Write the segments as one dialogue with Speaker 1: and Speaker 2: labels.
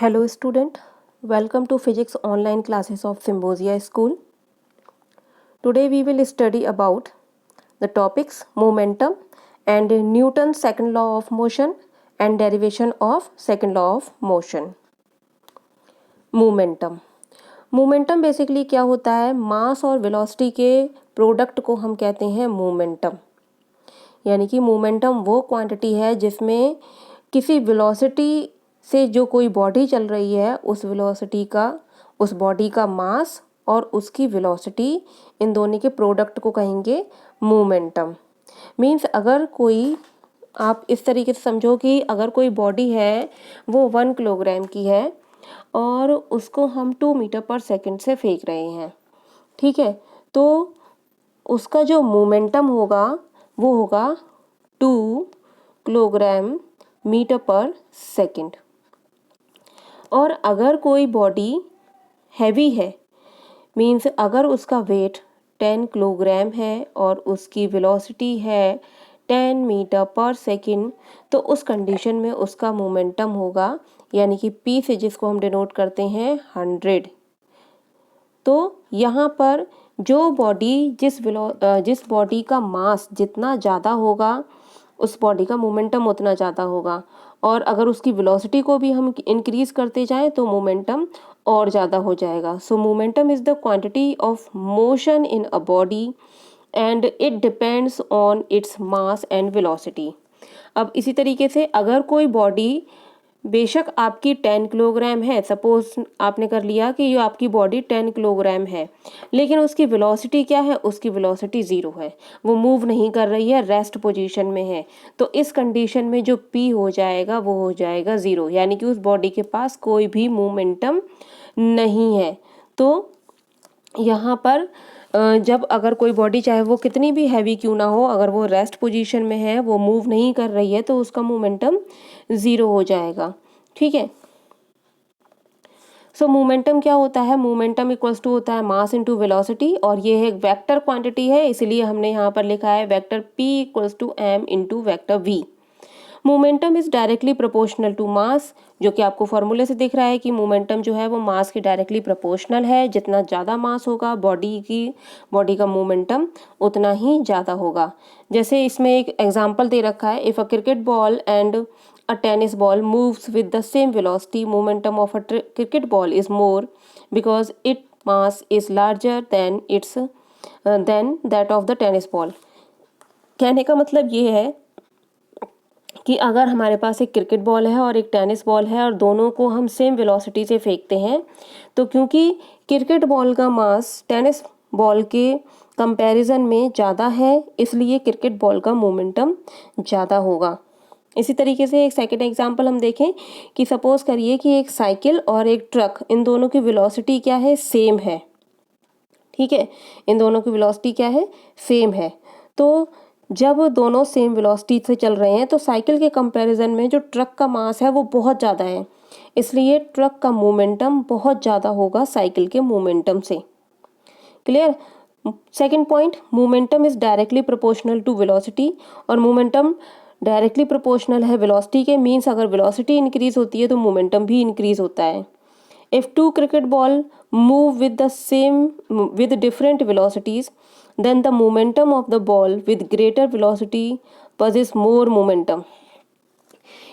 Speaker 1: Hello student, welcome to physics online classes of Symbiosia School. Today we will study about the topics momentum and Newton's second law of motion and derivation of second law of motion. Momentum basically क्या होता है, मास और velocity के product को हम कहते हैं momentum. यानी कि मोमेंटम वो क्वांटिटी है जिसमें किसी वेलोसिटी से जो कोई बॉडी चल रही है उस वेलोसिटी का, उस बॉडी का मास और उसकी वेलोसिटी, इन दोनों के प्रोडक्ट को कहेंगे मोमेंटम। मीन्स अगर कोई, आप इस तरीके से समझो कि अगर कोई बॉडी है वो 1 किलोग्राम की है और उसको हम 2 मीटर पर सेकंड से फेंक रहे हैं, ठीक है, तो उसका जो मोमेंटम होगा वो होगा 2 किलोग्राम मीटर पर सेकंड। और अगर कोई बॉडी हैवी है, मीन्स अगर उसका वेट 10 किलोग्राम है और उसकी वेलोसिटी है 10 मीटर पर सेकंड, तो उस कंडीशन में उसका मोमेंटम होगा, यानी कि P से जिसको हम डिनोट करते हैं 100। तो यहाँ पर जो बॉडी जिस बॉडी का मास जितना ज़्यादा होगा उस बॉडी का मोमेंटम उतना ज़्यादा होगा, और अगर उसकी वेलोसिटी को भी हम इंक्रीज करते जाएं तो मोमेंटम और ज़्यादा हो जाएगा। सो momentum is the quantity of motion in a body and it depends on its mass and velocity. अब इसी तरीके से अगर कोई बॉडी बेशक आपकी 10 किलोग्राम है, सपोज आपने कर लिया कि ये आपकी बॉडी 10 किलोग्राम है, लेकिन उसकी वेलोसिटी क्या है, उसकी वेलोसिटी 0 है, वो मूव नहीं कर रही है, रेस्ट पोजीशन में है, तो इस कंडीशन में जो P हो जाएगा वो हो जाएगा 0, यानी कि उस बॉडी के पास कोई भी मोमेंटम नहीं है। तो यहाँ पर जब अगर कोई बॉडी चाहे वो कितनी भी हैवी क्यों ना हो, अगर वो रेस्ट पोजीशन में है, वो मूव नहीं कर रही है, तो उसका मोमेंटम 0 हो जाएगा, ठीक है। सो मोमेंटम क्या होता है, मोमेंटम इक्वल्स टू होता है मास इनटू वेलोसिटी, और ये है वेक्टर क्वांटिटी है, इसलिए हमने यहाँ पर लिखा है vector P equals to m into vector V। Momentum is directly proportional to mass, जो कि आपको फॉर्मूले से दिख रहा है कि मोमेंटम जो है वो मास के डायरेक्टली प्रोपोर्शनल है, जितना ज़्यादा मास होगा बॉडी का मोमेंटम उतना ही ज़्यादा होगा। जैसे इसमें एक एग्जांपल दे रखा है, if a cricket ball and a tennis ball moves with the same velocity, momentum of a cricket ball is more because its mass is larger than that of the tennis ball। कहने का मतलब ये है कि अगर हमारे पास एक cricket ball है और एक टेनिस बॉल है और दोनों को हम सेम वेलोसिटी से फेंकते हैं, तो क्योंकि क्रिकेट बॉल का मास टेनिस बॉल के कंपैरिजन में ज़्यादा है, इसलिए क्रिकेट बॉल का मोमेंटम ज़्यादा होगा। इसी तरीके से एक सेकंड एग्जांपल हम देखें कि सपोज करिए कि एक साइकिल और एक ट्रक, इन दोनों की वेलोसिटी क्या है, सेम है, ठीक है, इन दोनों की वेलोसिटी क्या है, सेम है। तो जब दोनों सेम वेलोसिटी से चल रहे हैं तो साइकिल के कंपैरिजन में जो ट्रक का मास है वो बहुत ज़्यादा है, इसलिए ट्रक का मोमेंटम बहुत ज़्यादा होगा साइकिल के मोमेंटम से। Clear. Second point, momentum is directly proportional to velocity, और मोमेंटम डायरेक्टली प्रोपोर्शनल है वेलोसिटी के, मीन्स अगर वेलोसिटी इंक्रीज होती है तो मोमेंटम भी इंक्रीज होता है। If two cricket ball move with different velocities, then the momentum of the ball with greater velocity possess more momentum।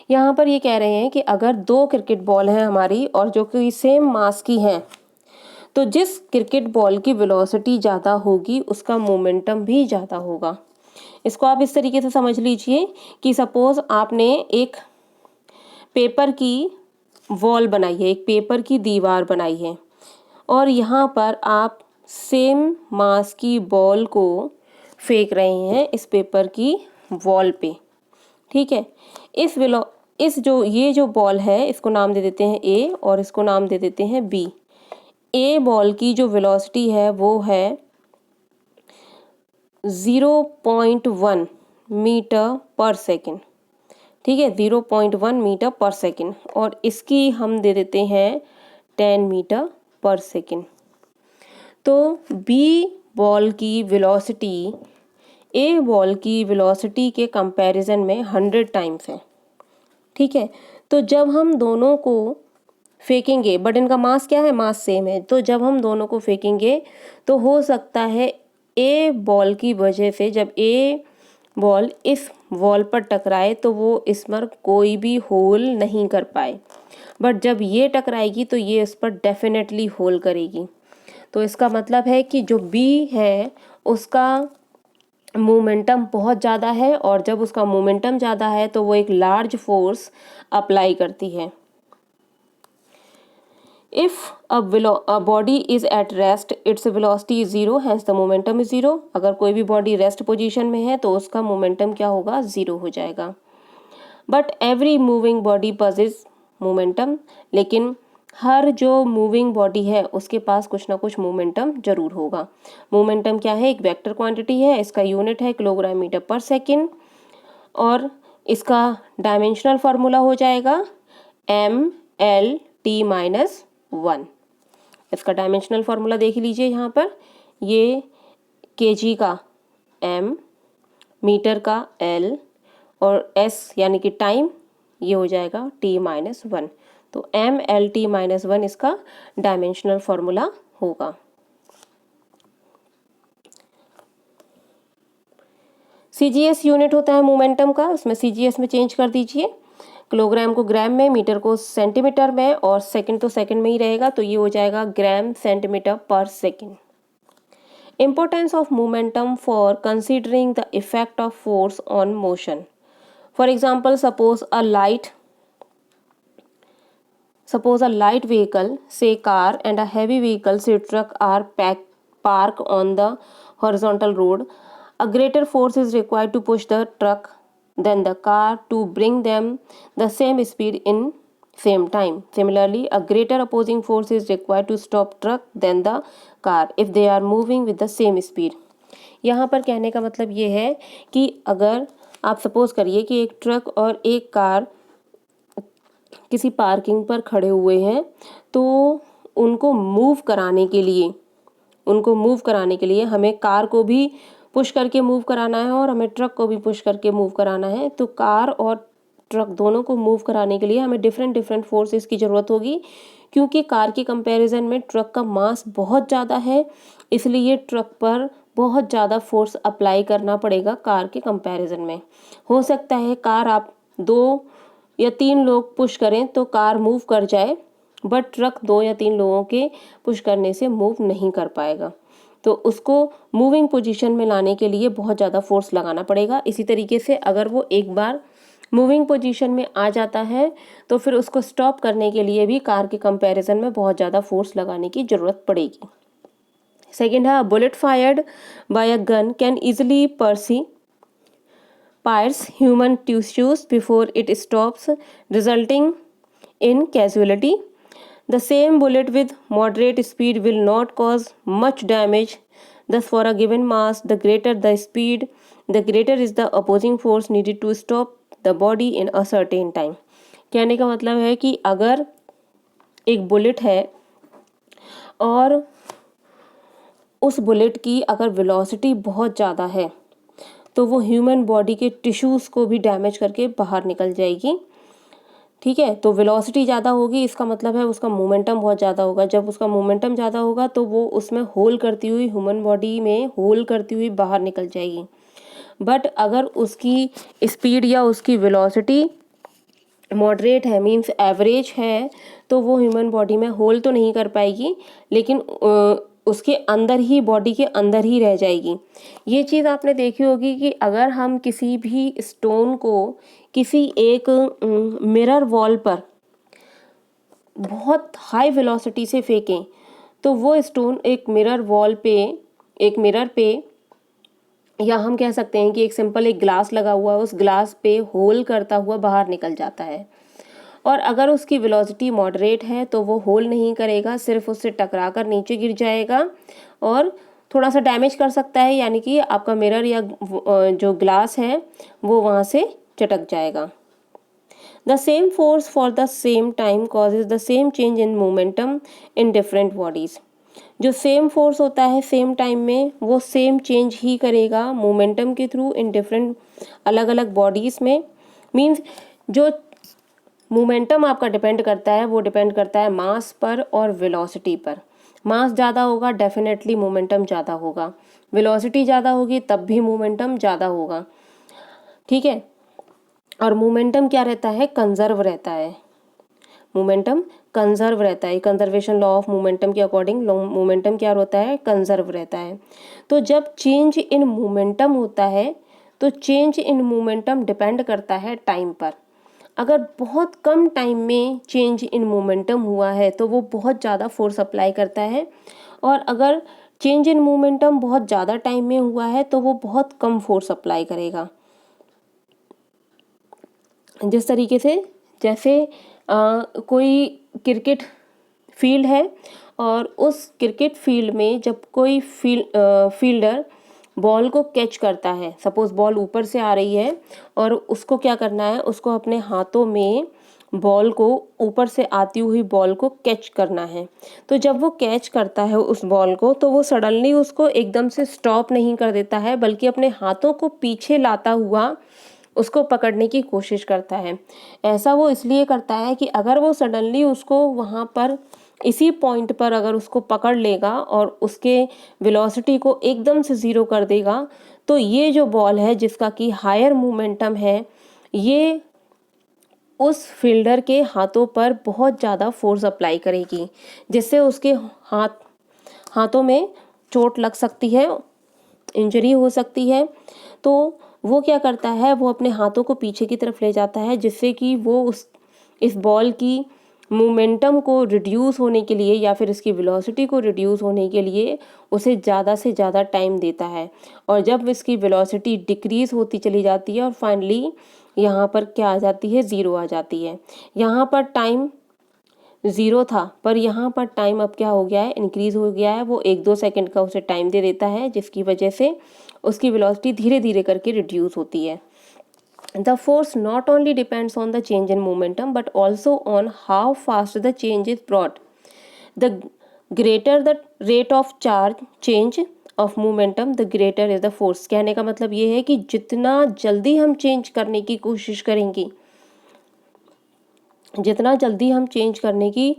Speaker 1: यहाँ पर ये कह रहे हैं कि अगर 2 क्रिकेट बॉल हैं हमारी और जो कि सेम मास की हैं, तो जिस क्रिकेट बॉल की वेलोसिटी ज़्यादा होगी उसका मोमेंटम भी ज़्यादा होगा। इसको आप इस तरीके से समझ लीजिए कि सपोज आपने एक पेपर की वॉल बनाई है, एक पेपर की दीवार बनाई है, और यहाँ पर आप सेम मास की बॉल को फेंक रहे हैं इस पेपर की वॉल पे, ठीक है। ये जो बॉल है इसको नाम दे देते हैं A और इसको नाम दे देते हैं B। A बॉल की जो वेलोसिटी है वो है 0.1 मीटर पर सेकंड, ठीक है, 0.1 मीटर पर सेकंड, और इसकी हम दे देते हैं 10 मीटर पर सेकंड। तो B बॉल की वेलोसिटी A बॉल की वेलोसिटी के कंपैरिजन में 100 टाइम्स है, ठीक है। तो जब हम दोनों को फेंकेंगे, बट इनका मास क्या है, मास सेम है। तो जब हम दोनों को फेंकेंगे तो हो सकता है ए बॉल की वजह से जब ए बॉल इस वॉल पर टकराए तो वो इस पर कोई भी होल नहीं कर पाए, बट जब ये टकराएगी तो ये इस पर डेफिनेटली होल करेगी। तो इसका मतलब है कि जो बी है उसका मोमेंटम बहुत ज़्यादा है, और जब उसका मोमेंटम ज़्यादा है तो वो एक लार्ज फोर्स अप्लाई करती है। If a body is at rest, its velocity is zero, hence the momentum is zero. अगर कोई भी बॉडी रेस्ट पोजीशन में है तो उसका मोमेंटम क्या होगा, ज़ीरो हो जाएगा। But every moving body possess momentum, लेकिन हर जो मूविंग बॉडी है उसके पास कुछ ना कुछ मोमेंटम जरूर होगा। मोमेंटम क्या है, एक वेक्टर क्वांटिटी है, इसका यूनिट है किलोग्राम मीटर पर सेकेंड, और इसका डायमेंशनल फार्मूला हो जाएगा mL/t-1। इसका डायमेंशनल फार्मूला देख लीजिए यहाँ पर, ये केजी का m, मीटर का l, और s यानी कि टाइम, ये हो जाएगा t-1। तो mL/t-1 इसका डायमेंशनल फार्मूला होगा। CGS यूनिट होता है मोमेंटम का, उसमें CGS में चेंज कर दीजिए, किलोग्राम को ग्राम में, मीटर को सेंटीमीटर में, और सेकंड तो सेकंड में ही रहेगा, तो ये हो जाएगा ग्राम सेंटीमीटर पर second. Importance of momentum for considering the effect of force on motion. For example, suppose a light vehicle, say car, and a heavy vehicle, say truck, are parked on the horizontal road. A greater force is required to push the truck than the car to bring them the same speed in same time. Similarly, a greater opposing force is required to stop truck than the car if they are moving with the same speed. यहाँ पर कहने का मतलब ये है कि अगर आप सपोज करिए कि एक ट्रक और एक कार किसी पार्किंग पर खड़े हुए हैं, तो उनको मूव कराने के लिए हमें कार को भी पुश करके मूव कराना है और हमें ट्रक को भी पुश करके मूव कराना है। तो कार और ट्रक दोनों को मूव कराने के लिए हमें डिफरेंट फोर्सेस की ज़रूरत होगी, क्योंकि कार के कंपैरिजन में ट्रक का मास बहुत ज़्यादा है, इसलिए ट्रक पर बहुत ज़्यादा फोर्स अप्लाई करना पड़ेगा कार के कंपैरिजन में। हो सकता है कार आप 2 या 3 लोग पुश करें तो कार मूव कर जाए, बट ट्रक 2 या 3 लोगों के पुश करने से मूव नहीं कर पाएगा। तो उसको मूविंग पोजीशन में लाने के लिए बहुत ज़्यादा फोर्स लगाना पड़ेगा। इसी तरीके से अगर वो एक बार मूविंग पोजीशन में आ जाता है तो फिर उसको स्टॉप करने के लिए भी कार के कंपैरिजन में बहुत ज़्यादा फोर्स लगाने की ज़रूरत पड़ेगी। सेकेंड है, bullet fired by a gun can easily pierce human tissues before it stops, resulting in casualty. The same bullet with moderate speed will not cause much damage. Thus, for a given mass, the greater the speed, the greater is the opposing force needed to stop the body in a certain time. कहने का मतलब है कि अगर एक bullet है और उस बुलेट की अगर वेलोसिटी बहुत ज़्यादा है तो वो ह्यूमन बॉडी के टिश्यूज़ को भी डैमेज करके बाहर निकल जाएगी। ठीक है, तो वेलोसिटी ज़्यादा होगी, इसका मतलब है उसका मोमेंटम बहुत ज़्यादा होगा। जब उसका मोमेंटम ज़्यादा होगा तो वो उसमें होल करती हुई, ह्यूमन बॉडी में होल करती हुई बाहर निकल जाएगी। बट अगर उसकी स्पीड या उसकी वेलोसिटी मॉडरेट है, मीन्स एवरेज है, तो वो ह्यूमन बॉडी में होल तो नहीं कर पाएगी, लेकिन उसके अंदर ही, बॉडी के अंदर ही रह जाएगी। ये चीज़ आपने देखी होगी कि अगर हम किसी भी स्टोन को किसी एक मिरर वॉल पर बहुत हाई वेलोसिटी से फेंकें तो वो स्टोन एक मिरर वॉल पे, एक मिरर पे, या हम कह सकते हैं कि एक सिंपल एक ग्लास लगा हुआ है, उस ग्लास पे होल करता हुआ बाहर निकल जाता है। और अगर उसकी वेलोसिटी मॉडरेट है तो वो होल नहीं करेगा, सिर्फ उससे टकरा कर नीचे गिर जाएगा और थोड़ा सा डैमेज कर सकता है, यानी कि आपका मिरर या जो ग्लास है वो वहाँ से चटक जाएगा। The same force for the same time causes the same change in momentum in different bodies. जो सेम फोर्स होता है सेम टाइम में, वो सेम चेंज ही करेगा मोमेंटम के थ्रू इन डिफरेंट अलग अलग बॉडीज़ में। मीन्स जो मोमेंटम आपका डिपेंड करता है, वो डिपेंड करता है मास पर और वेलोसिटी पर। मास ज़्यादा होगा डेफिनेटली मोमेंटम ज़्यादा होगा, वेलोसिटी ज़्यादा होगी तब भी मोमेंटम ज़्यादा होगा, ठीक है। और मोमेंटम क्या रहता है, कंजर्व रहता है, मोमेंटम कंजर्व रहता है। कंजर्वेशन लॉ ऑफ मोमेंटम के अकॉर्डिंग मोमेंटम क्या होता है, कंजर्व रहता है। तो जब चेंज इन मोमेंटम होता है तो चेंज इन मोमेंटम डिपेंड करता है टाइम पर। अगर बहुत कम टाइम में चेंज इन मोमेंटम हुआ है तो वो बहुत ज़्यादा फोर्स अप्लाई करता है, और अगर चेंज इन मोमेंटम बहुत ज़्यादा टाइम में हुआ है तो वो बहुत कम फोर्स अप्लाई करेगा। जिस तरीके से जैसे कोई क्रिकेट फील्ड है और उस क्रिकेट फील्ड में जब कोई फील्डर बॉल को कैच करता है, सपोज बॉल ऊपर से आ रही है और उसको क्या करना है, उसको अपने हाथों में बॉल को, ऊपर से आती हुई बॉल को कैच करना है। तो जब वो कैच करता है उस बॉल को तो वो सडनली उसको एकदम से स्टॉप नहीं कर देता है, बल्कि अपने हाथों को पीछे लाता हुआ उसको पकड़ने की कोशिश करता है। ऐसा वो इसलिए करता है कि अगर वो सडनली उसको वहाँ पर इसी पॉइंट पर अगर उसको पकड़ लेगा और उसके वेलोसिटी को एकदम से ज़ीरो कर देगा तो ये जो बॉल है जिसका कि हायर मोमेंटम है, ये उस फील्डर के हाथों पर बहुत ज़्यादा फोर्स अप्लाई करेगी, जिससे उसके हाथों में चोट लग सकती है, इंजरी हो सकती है। तो वो क्या करता है, वो अपने हाथों को पीछे की तरफ ले जाता है, जिससे कि वो इस बॉल की मोमेंटम को रिड्यूस होने के लिए या फिर इसकी वेलोसिटी को रिड्यूस होने के लिए उसे ज़्यादा से ज़्यादा टाइम देता है। और जब इसकी वेलोसिटी डिक्रीज़ होती चली जाती है और फाइनली यहाँ पर क्या आ जाती है, ज़ीरो आ जाती है। यहाँ पर टाइम ज़ीरो था पर यहाँ पर टाइम अब क्या हो गया है, इंक्रीज़ हो गया है। वो 1-2 सेकंड का उसे टाइम दे देता है, जिसकी वजह से उसकी वेलोसिटी धीरे धीरे करके रिड्यूस होती है। The force not only depends on the change in momentum but also on how fast the change is brought. The greater the rate of charge change of momentum, the greater is the force. कहने का मतलब ये है कि जितना जल्दी हम change करने की कोशिश करेंगे, जितना जल्दी हम चेंज करने की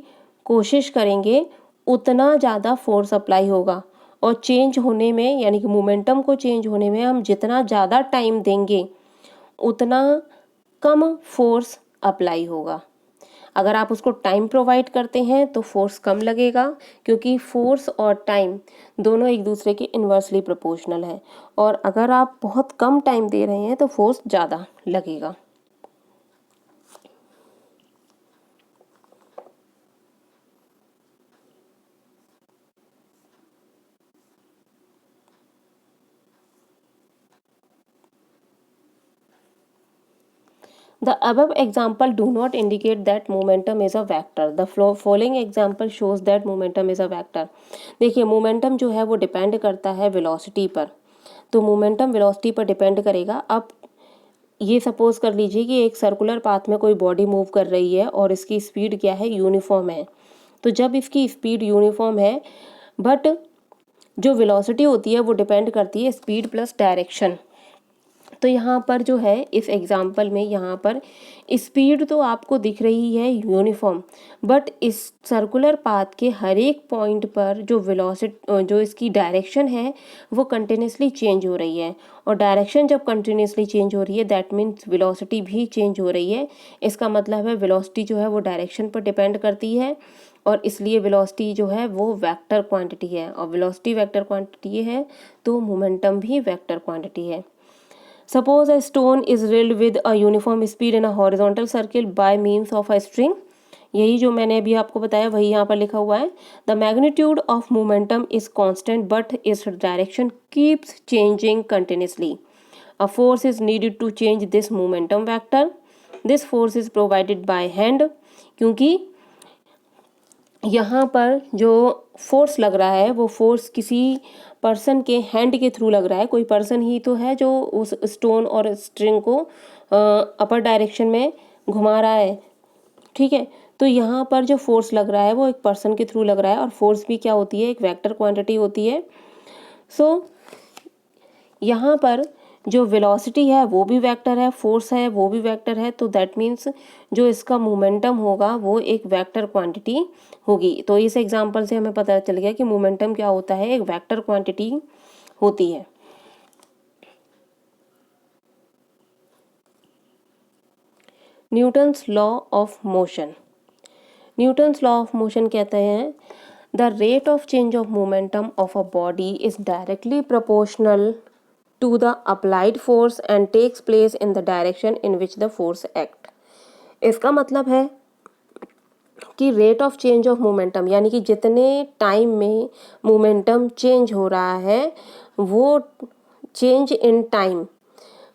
Speaker 1: कोशिश करेंगे उतना ज़्यादा फोर्स अप्लाई होगा। और चेंज होने में यानी कि मोमेंटम को चेंज होने में हम जितना ज़्यादा टाइम देंगे उतना कम फोर्स अप्लाई होगा। अगर आप उसको टाइम प्रोवाइड करते हैं तो फोर्स कम लगेगा, क्योंकि फोर्स और टाइम दोनों एक दूसरे के इन्वर्सली प्रोपोर्शनल है। और अगर आप बहुत कम टाइम दे रहे हैं तो फोर्स ज़्यादा लगेगा। The above example do not indicate that momentum is a vector. The following example shows that momentum is a vector. देखिए मोमेंटम जो है वो डिपेंड करता है वेलोसिटी पर, तो मोमेंटम वेलोसिटी पर डिपेंड करेगा। अब ये सपोज कर लीजिए कि एक सर्कुलर पाथ में कोई बॉडी मूव कर रही है और इसकी स्पीड क्या है, यूनिफॉर्म है। तो जब इसकी स्पीड यूनिफॉर्म है बट जो वेलोसिटी होती है वो डिपेंड करती है स्पीड प्लस डायरेक्शन। तो यहाँ पर जो है इस एग्जाम्पल में यहाँ पर स्पीड तो आपको दिख रही है यूनिफॉर्म, बट इस सर्कुलर पाथ के हर एक पॉइंट पर जो वेलोसिटी, जो इसकी डायरेक्शन है वो कंटिन्यूसली चेंज हो रही है। और डायरेक्शन जब कंटिन्यूसली चेंज हो रही है दैट मीन्स वेलोसिटी भी चेंज हो रही है। इसका मतलब है वेलोसिटी जो है वो डायरेक्शन पर डिपेंड करती है, और इसलिए वेलोसिटी जो है वो वेक्टर क्वांटिटी है। और वेलोसिटी वेक्टर क्वांटिटी है तो मोमेंटम भी वेक्टर क्वांटिटी है। Suppose a stone is drilled with a uniform speed in a horizontal circle by means of a string. यही जो मैंने अभी आपको बताया वही यहाँ पर लिखा हुआ है। The magnitude of momentum is constant but its direction keeps changing continuously. A force is needed to change this momentum vector. This force is provided by hand. क्योंकि यहाँ पर जो फोर्स लग रहा है वो फोर्स किसी पर्सन के हैंड के थ्रू लग रहा है। कोई पर्सन ही तो है जो उस स्टोन और स्ट्रिंग को अपर डायरेक्शन में घुमा रहा है, ठीक है। तो यहाँ पर जो फोर्स लग रहा है वो एक पर्सन के थ्रू लग रहा है, और फोर्स भी क्या होती है, एक वेक्टर क्वांटिटी होती है। सो यहाँ पर जो वेलोसिटी है वो भी वेक्टर है, फोर्स है वो भी वेक्टर है, तो दैट मीन्स जो इसका मोमेंटम होगा वो एक वेक्टर क्वांटिटी होगी। तो इस एग्जांपल से हमें पता चल गया कि मोमेंटम क्या होता है, एक वेक्टर क्वांटिटी होती है। Newton's law of motion. Newton's law of motion कहते हैं the rate of change of momentum of a body is directly proportional to the applied force and takes place in the direction in which the force act. इसका मतलब है कि rate of change of momentum यानी कि जितने time में momentum change हो रहा है वो चेंज इन टाइम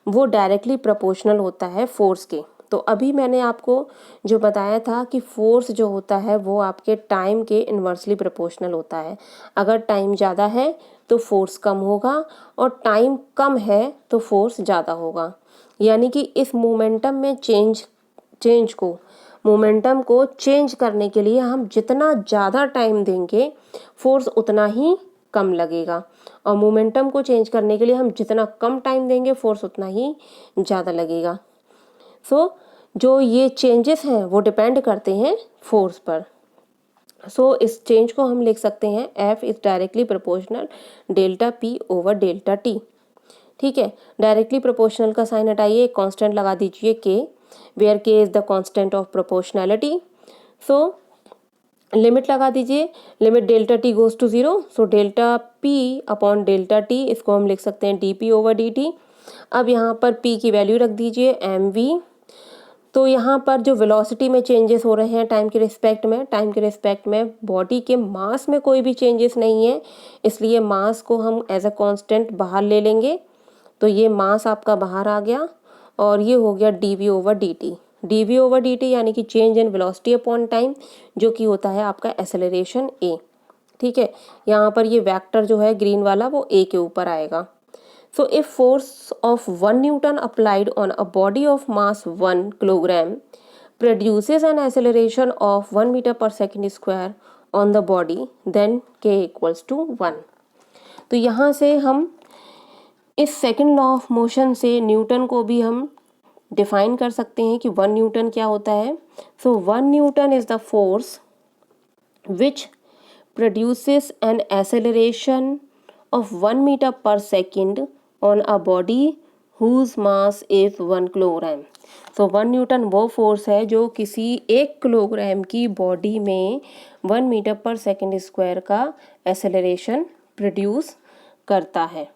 Speaker 1: वो डायरेक्टली प्रोपोर्शनल होता है फोर्स के। तो अभी मैंने आपको जो बताया था कि फोर्स जो होता है वो आपके टाइम के इन्वर्सली प्रोपोर्शनल होता है। अगर टाइम ज़्यादा है तो फोर्स कम होगा और टाइम कम है तो फोर्स ज़्यादा होगा। यानी कि इस मोमेंटम को चेंज करने के लिए हम जितना ज़्यादा टाइम देंगे फोर्स उतना ही कम लगेगा, और मोमेंटम को चेंज करने के लिए हम जितना कम टाइम देंगे फोर्स उतना ही ज़्यादा लगेगा। जो ये चेंजेस हैं वो डिपेंड करते हैं फोर्स पर। इस चेंज को हम लिख सकते हैं F is directly proportional delta P over delta T। ठीक है, डायरेक्टली प्रोपोर्शनल का साइन हटाइए, कांस्टेंट लगा दीजिए K, where K is the constant of proportionality. Limit लगा दीजिए, limit delta T goes to 0, so delta P upon delta T, इसको हम लिख सकते हैं dP ओवर dt। अब यहाँ पर P की वैल्यू रख दीजिए mv। तो यहाँ पर जो वेलोसिटी में चेंजेस हो रहे हैं टाइम के रिस्पेक्ट में बॉडी के मास में कोई भी चेंजेस नहीं है, इसलिए मास को हम एज अ कांस्टेंट बाहर ले लेंगे। तो ये मास आपका बाहर आ गया और ये हो गया dV ओवर dt यानी कि change in velocity upon time, जो कि होता है आपका एक्सेलरेशन a। ठीक है, यहाँ पर ये वेक्टर जो है ग्रीन वाला वो a के ऊपर आएगा। So if force of 1 Newton applied on a body of mass 1 kilogram produces an acceleration of 1 meter per second square on the body, then k equals to 1। तो यहाँ से हम इस सेकंड लॉ ऑफ मोशन से Newton को भी हम define कर सकते हैं कि 1 न्यूटन क्या होता है। सो 1 newton is the force which produces an acceleration of 1 meter per second on a body whose mass is 1 kilogram. तो 1 न्यूटन वो फोर्स है जो किसी 1 किलोग्राम की बॉडी में 1 मीटर पर सेकेंड स्क्वायर का एक्सेलरेशन प्रोड्यूस करता है।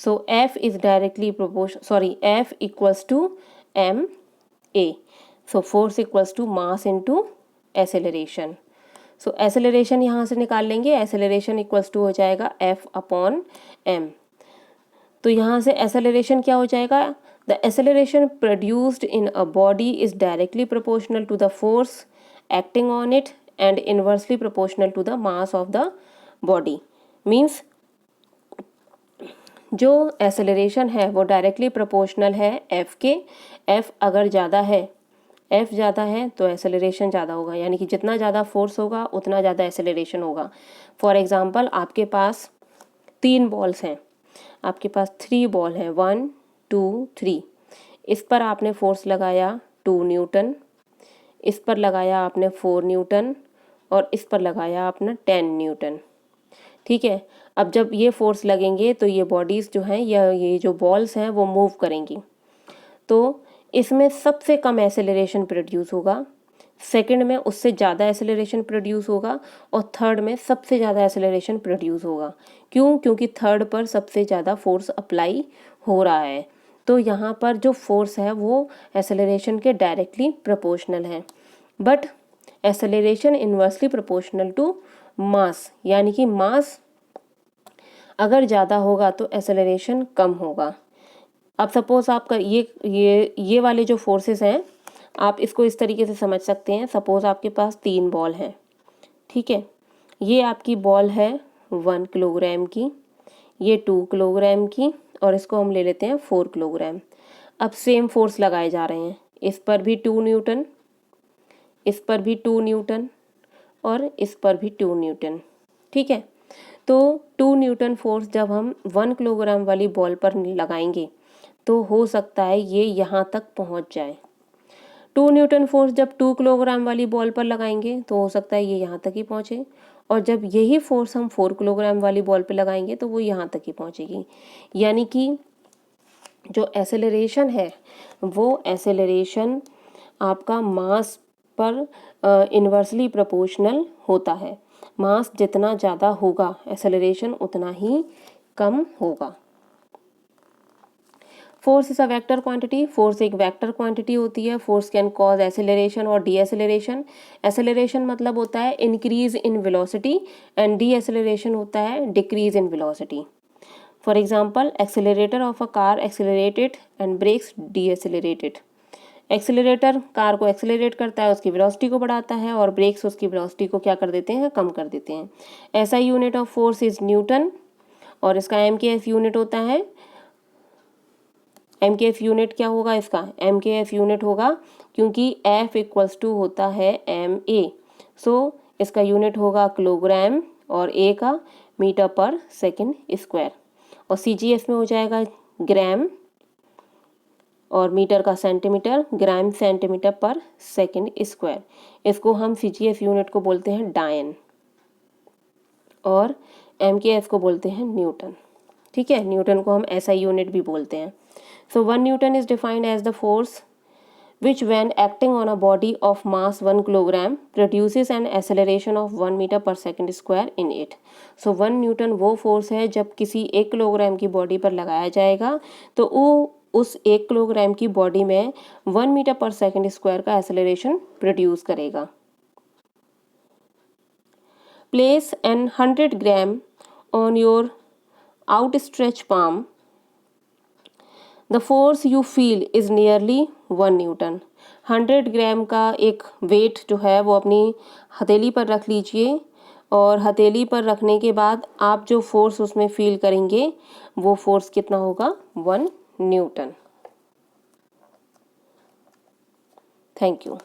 Speaker 1: So F is directly F equals to ma। So force equals to mass into acceleration. So acceleration यहाँ से निकाल लेंगे, एक्सेलरेशन इक्वल्स टू हो जाएगा F अपॉन m। तो यहाँ से एक्सेलरेशन क्या हो जाएगा, the acceleration produced in a body is directly proportional to the force acting on it and inversely proportional to the mass of the body. Means जो acceleration है वो डायरेक्टली प्रोपोर्शनल है F के। F अगर ज़्यादा है, F ज़्यादा है तो एक्सेलरेशन ज़्यादा होगा, यानी कि जितना ज़्यादा फोर्स होगा उतना ज़्यादा एक्सेलरेशन होगा। फॉर एग्जांपल आपके पास 3 बॉल्स हैं, आपके पास 3 बॉल हैं 1 2 3। इस पर आपने फोर्स लगाया 2 न्यूटन, इस पर लगाया आपने 4 न्यूटन और इस पर लगाया आपने 10 न्यूटन। ठीक है, अब जब ये फोर्स लगेंगे तो ये बॉडीज़ जो हैं या ये जो बॉल्स हैं वो मूव करेंगी, तो इसमें सबसे कम एक्सेलरेशन प्रोड्यूस होगा, सेकंड में उससे ज़्यादा एक्सेलरेशन प्रोड्यूस होगा और थर्ड में सबसे ज़्यादा एक्सेलरेशन प्रोड्यूस होगा। क्यों? क्योंकि थर्ड पर सबसे ज़्यादा फोर्स अप्लाई हो रहा है। तो यहाँ पर जो फोर्स है वो एक्सेलरेशन के डायरेक्टली प्रोपोर्शनल है, but acceleration inversely proportional to mass, यानी कि मास अगर ज़्यादा होगा तो एक्सेलरेशन कम होगा। अब सपोज़ आपका ये वाले जो फोर्सेस हैं आप इसको इस तरीके से समझ सकते हैं। सपोज़ आपके पास 3 बॉल हैं, ठीक है, ये आपकी बॉल है 1 किलोग्राम की, ये 2 किलोग्राम की और इसको हम ले लेते हैं 4 किलोग्राम। अब सेम फोर्स लगाए जा रहे हैं, इस पर भी 2 न्यूटन, इस पर भी 2 न्यूटन और इस पर भी 2 न्यूटन। ठीक है, तो 2 न्यूटन फोर्स जब हम 1 किलोग्राम वाली बॉल पर लगाएंगे तो हो सकता है ये यहाँ तक पहुँच जाए। 2 न्यूटन फोर्स जब 2 किलोग्राम वाली बॉल पर लगाएंगे तो हो सकता है ये यहाँ तक ही पहुँचे, और जब यही फोर्स हम 4 किलोग्राम वाली बॉल पे लगाएंगे तो वो यहाँ तक ही पहुँचेगी। यानी कि जो एसेलरेशन है वो एसेलरेशन आपका मास पर इन्वर्सली प्रोपोर्शनल होता है। मास जितना ज़्यादा होगा एसेलरेशन उतना ही कम होगा। Force is a vector quantity. Force एक वेक्टर क्वांटिटी होती है। फोर्स कैन कॉज एसेलरेशन और डीएसेलरेशन। एसेलरेशन मतलब होता है increase in velocity and deceleration होता है decrease in velocity. For example, accelerator of a car accelerated and brakes decelerated. Accelerator car को एक्सेलरेट करता है, उसकी वेलोसिटी को बढ़ाता है, और ब्रेक्स उसकी वेलोसिटी को क्या कर देते हैं, कम कर देते हैं। ऐसा unit of force is Newton, और इसका एमकेएफ यूनिट होता है। एमकेएफ यूनिट क्या होगा इसका? एमकेएफ यूनिट होगा क्योंकि एफ इक्वल्स टू होता है एम ए, सो इसका यूनिट होगा किलोग्राम और ए का मीटर पर सेकेंड स्क्वायर, और सीजीएफ में हो जाएगा ग्राम और मीटर का सेंटीमीटर, ग्राम सेंटीमीटर पर सेकंड स्क्वायर। इसको हम सीजीएफ यूनिट को बोलते हैं डायन और एमकेएफ को बोलते हैं न्यूटन। ठीक है, न्यूटन को हम एसआई यूनिट भी बोलते हैं। So 1 newton is defined as the force which when acting on a body of mass 1 kilogram produces an acceleration of 1 meter per second square in it. So 1 Newton वो force है जब किसी 1 kilogram की body पर लगाया जाएगा तो वो उस 1 किलोग्राम की बॉडी में 1 मीटर पर सेकेंड स्क्वायर का एक्सेलरेशन प्रोड्यूस करेगा। Place an 100 gram on your outstretched palm. The force you feel is nearly 1 Newton. 100 ग्राम का एक वेट जो है वो अपनी हथेली पर रख लीजिए, और हथेली पर रखने के बाद आप जो फोर्स उसमें फील करेंगे वो फोर्स कितना होगा? 1 न्यूटन। Thank you.